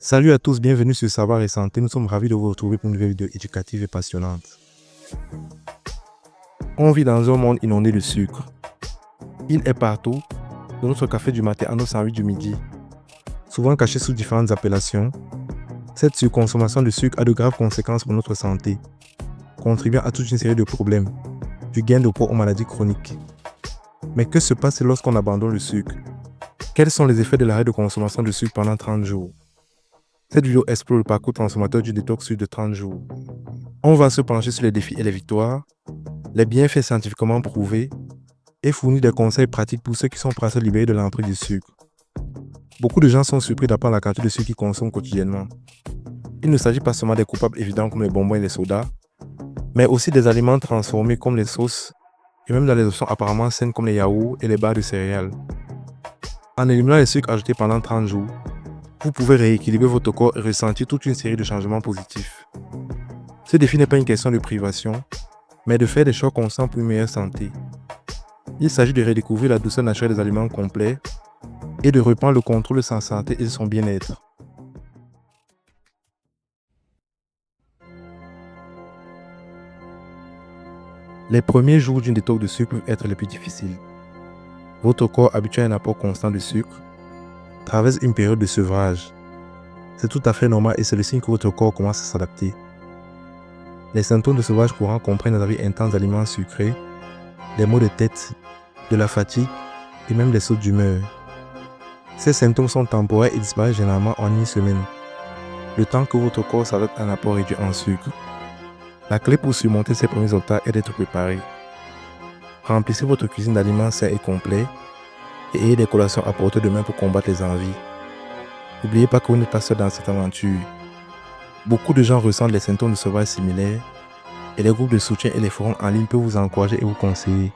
Salut à tous, bienvenue sur Savoir et Santé. Nous sommes ravis de vous retrouver pour une nouvelle vidéo éducative et passionnante. On vit dans un monde inondé de sucre. Il est partout, de notre café du matin à nos sandwichs du midi. Souvent caché sous différentes appellations, cette surconsommation de sucre a de graves conséquences pour notre santé, contribuant à toute une série de problèmes, du gain de poids aux maladies chroniques. Mais que se passe lorsqu'on abandonne le sucre? Quels sont les effets de l'arrêt de consommation de sucre pendant 30 jours? Cette vidéo explore le parcours transformateur du détox sucre de 30 jours. On va se pencher sur les défis et les victoires, les bienfaits scientifiquement prouvés et fournir des conseils pratiques pour ceux qui sont prêts à se libérer de l'emprise du sucre. Beaucoup de gens sont surpris d'apprendre la quantité de sucre qu'ils consomment quotidiennement. Il ne s'agit pas seulement des coupables évidents comme les bonbons et les sodas, mais aussi des aliments transformés comme les sauces et même dans les options apparemment saines comme les yaourts et les barres de céréales. En éliminant les sucres ajoutés pendant 30 jours, vous pouvez rééquilibrer votre corps et ressentir toute une série de changements positifs. Ce défi n'est pas une question de privation, mais de faire des choix constants pour une meilleure santé. Il s'agit de redécouvrir la douceur naturelle des aliments complets et de reprendre le contrôle de sa santé et de son bien-être. Les premiers jours d'une détox de sucre peuvent être les plus difficiles. Votre corps, habitué à un apport constant de sucre, traverse une période de sevrage. C'est tout à fait normal et c'est le signe que votre corps commence à s'adapter. Les symptômes de sevrage courant comprennent des envies intenses d'aliments sucrés, des maux de tête, de la fatigue et même des sautes d'humeur. Ces symptômes sont temporaires et disparaissent généralement en une semaine, le temps que votre corps s'adapte à un apport réduit en sucre. La clé pour surmonter ces premiers obstacles est d'être préparé. Remplissez votre cuisine d'aliments sains et complets et ayez des collations à portée de main pour combattre les envies. N'oubliez pas que vous n'êtes pas seul dans cette aventure. Beaucoup de gens ressentent les symptômes de sevrage similaires et les groupes de soutien et les forums en ligne peuvent vous encourager et vous conseiller.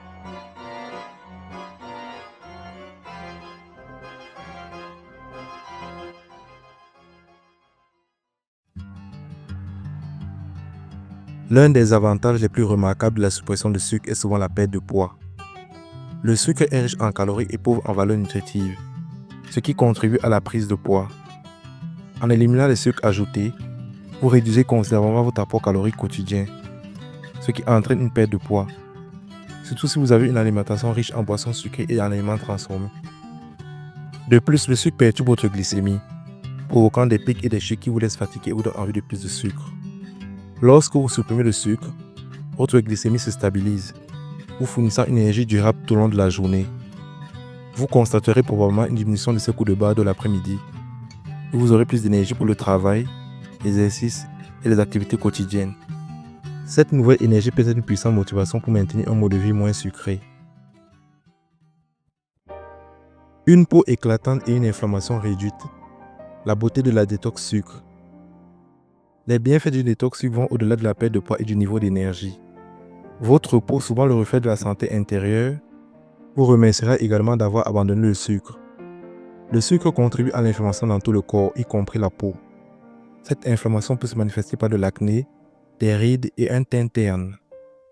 L'un des avantages les plus remarquables de la suppression de sucre est souvent la perte de poids. Le sucre est riche en calories et pauvre en valeurs nutritives, ce qui contribue à la prise de poids. En éliminant les sucres ajoutés, vous réduisez considérablement votre apport calorique quotidien, ce qui entraîne une perte de poids, surtout si vous avez une alimentation riche en boissons sucrées et en aliments transformés. De plus, le sucre perturbe votre glycémie, provoquant des pics et des chutes qui vous laissent fatiguer et vous donnent envie de plus de sucre. Lorsque vous supprimez le sucre, votre glycémie se stabilise, vous fournissant une énergie durable tout au long de la journée. Vous constaterez probablement une diminution de ces coups de barre de l'après-midi, et vous aurez plus d'énergie pour le travail, l'exercice et les activités quotidiennes. Cette nouvelle énergie peut être une puissante motivation pour maintenir un mode de vie moins sucré. Une peau éclatante et une inflammation réduite. La beauté de la détox sucre. Les bienfaits du détox sucre vont au-delà de la perte de poids et du niveau d'énergie. Votre peau, souvent le reflet de la santé intérieure, vous remerciera également d'avoir abandonné le sucre. Le sucre contribue à l'inflammation dans tout le corps, y compris la peau. Cette inflammation peut se manifester par de l'acné, des rides et un teint terne.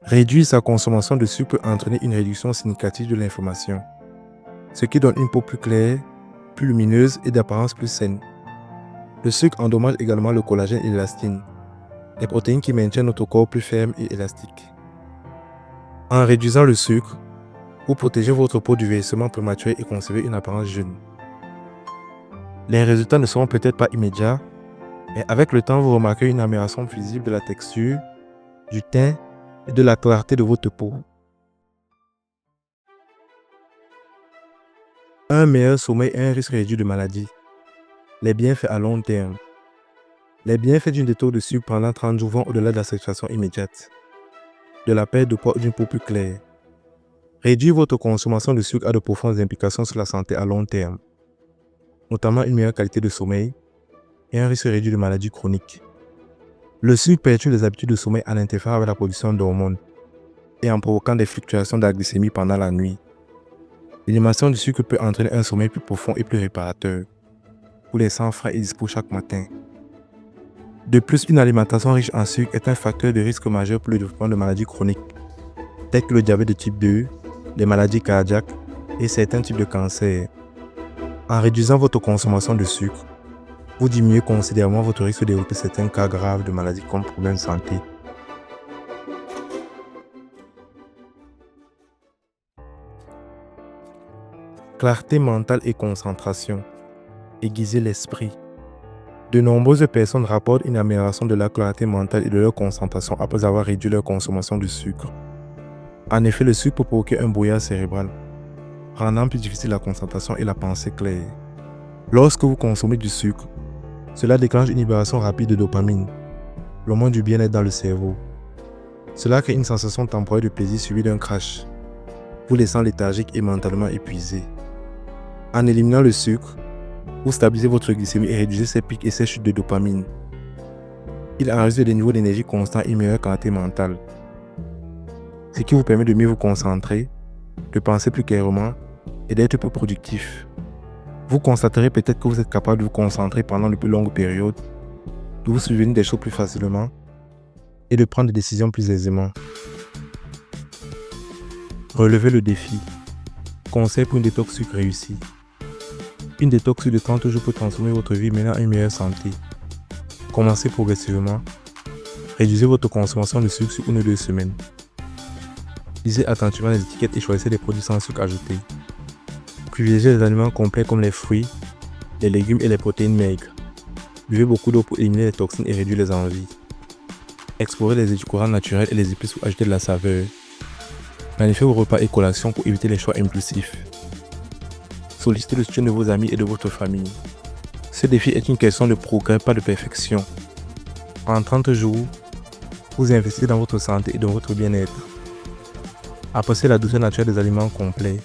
Réduire sa consommation de sucre peut entraîner une réduction significative de l'inflammation, ce qui donne une peau plus claire, plus lumineuse et d'apparence plus saine. Le sucre endommage également le collagène et l'élastine, les protéines qui maintiennent notre corps plus ferme et élastique. En réduisant le sucre, vous protégez votre peau du vieillissement prématuré et conservez une apparence jeune. Les résultats ne seront peut-être pas immédiats, mais avec le temps, vous remarquerez une amélioration visible de la texture, du teint et de la clarté de votre peau. Un meilleur sommeil et un risque réduit de maladie. Les bienfaits à long terme. Les bienfaits d'une détox de sucre pendant 30 jours vont au-delà de la satisfaction immédiate, de la perte de poids ou d'une peau plus claire. Réduire votre consommation de sucre a de profondes implications sur la santé à long terme, notamment une meilleure qualité de sommeil et un risque réduit de maladies chroniques. Le sucre perturbe les habitudes de sommeil en interférant avec la production d'hormones et en provoquant des fluctuations de la glycémie pendant la nuit. L'élimination du sucre peut entraîner un sommeil plus profond et plus réparateur, vous laissant frais et dispo chaque matin. De plus, une alimentation riche en sucre est un facteur de risque majeur pour le développement de maladies chroniques, telles que le diabète de type 2, les maladies cardiaques et certains types de cancers. En réduisant votre consommation de sucre, Vous diminuez considérablement votre risque de développer certains cas graves de maladies comme problèmes de santé. Clarté mentale et concentration. Aiguiser l'esprit. De nombreuses personnes rapportent une amélioration de la clarté mentale et de leur concentration après avoir réduit leur consommation de sucre. En effet, le sucre peut provoquer un brouillard cérébral, rendant plus difficile la concentration et la pensée claire. Lorsque vous consommez du sucre, cela déclenche une libération rapide de dopamine, l'hormone du bien-être dans le cerveau. Cela crée une sensation temporaire de plaisir suivie d'un crash, vous laissant léthargique et mentalement épuisé. En éliminant le sucre, vous stabilisez votre glycémie et réduisez ses pics et ses chutes de dopamine. Il enregistre des niveaux d'énergie constants et une meilleure qualité mentale, ce qui vous permet de mieux vous concentrer, de penser plus clairement et d'être plus productif. Vous constaterez peut-être que vous êtes capable de vous concentrer pendant de plus longues périodes, de vous souvenir des choses plus facilement et de prendre des décisions plus aisément. Relevez le défi. Conseil pour une détox sucre réussie. Une détox de 30 jours peut transformer votre vie menant à une meilleure santé. Commencez progressivement. Réduisez votre consommation de sucre sur 1 ou 2 semaines. Lisez attentivement les étiquettes et choisissez des produits sans sucre ajouté. Privilégiez les aliments complets comme les fruits, les légumes et les protéines maigres. Buvez beaucoup d'eau pour éliminer les toxines et réduire les envies. Explorez les édulcorants naturels et les épices pour ajouter de la saveur. Planifiez vos repas et collations pour éviter les choix impulsifs. Sollicitez le soutien de vos amis et de votre famille. Ce défi est une question de progrès, pas de perfection. En 30 jours, vous investissez dans votre santé et dans votre bien-être. Appréciez la douceur naturelle des aliments complets.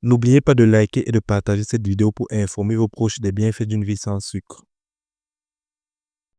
N'oubliez pas de liker et de partager cette vidéo pour informer vos proches des bienfaits d'une vie sans sucre.